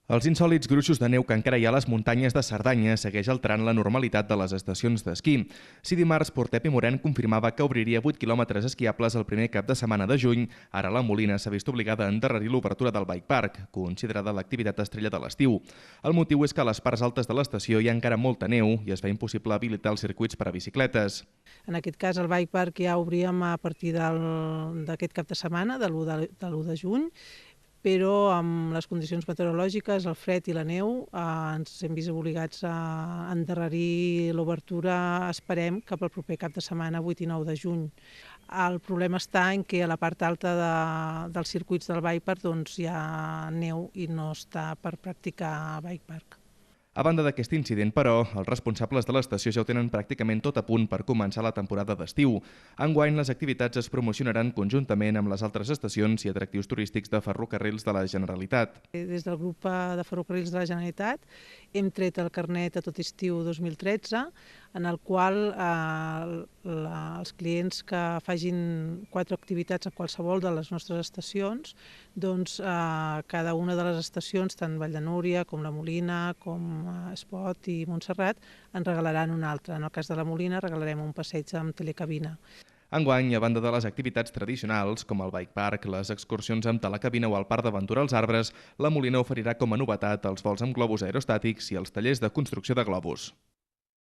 Els insòlits gruixos de neu que encara hi ha a les muntanyes de Cerdanya segueix alterant la normalitat de les estacions d'esquí. Si dimarts Portep i Moren confirmava que obriria 8 quilòmetres esquiables el primer cap de setmana de juny, ara la Molina s'ha vist obligada a endarrerir l'obertura del Bike Park, considerada l'activitat estrella de l'estiu. El motiu és que a les parts altes de l'estació hi ha encara molta neu i es fa impossible habilitar els circuits per a bicicletes. En aquest cas, el Bike Park ja obríem a partir d'aquest cap de setmana, de l'1 de juny, però amb les condicions meteorològiques, el fred i la neu, ens hem vist obligats a endarrerir l'obertura, esperem, cap al proper cap de setmana, 8 i 9 de juny. El problema està en què a la part alta dels circuits del Bike Park doncs, hi ha neu i no està per practicar Bike Park. A banda d'aquest incident, però, els responsables de l'estació ja ho tenen pràcticament tot a punt per començar la temporada d'estiu. Enguany, les activitats es promocionaran conjuntament amb les altres estacions i atractius turístics de ferrocarrils de la Generalitat. Des del grup de ferrocarrils de la Generalitat hem tret el carnet a tot estiu 2013, en el qual els clients que facin 4 activitats a qualsevol de les nostres estacions, doncs cada una de les estacions, tant Vall de Núria com la Molina, com Espot i Montserrat, en regalaran una altra. En el cas de la Molina regalarem un passeig amb telecabina. Enguany, a banda de les activitats tradicionals, com el Bike Park, les excursions amb telecabina o el Parc d'Aventura als Arbres, la Molina oferirà com a novetat els vols amb globus aerostàtics i els tallers de construcció de globus.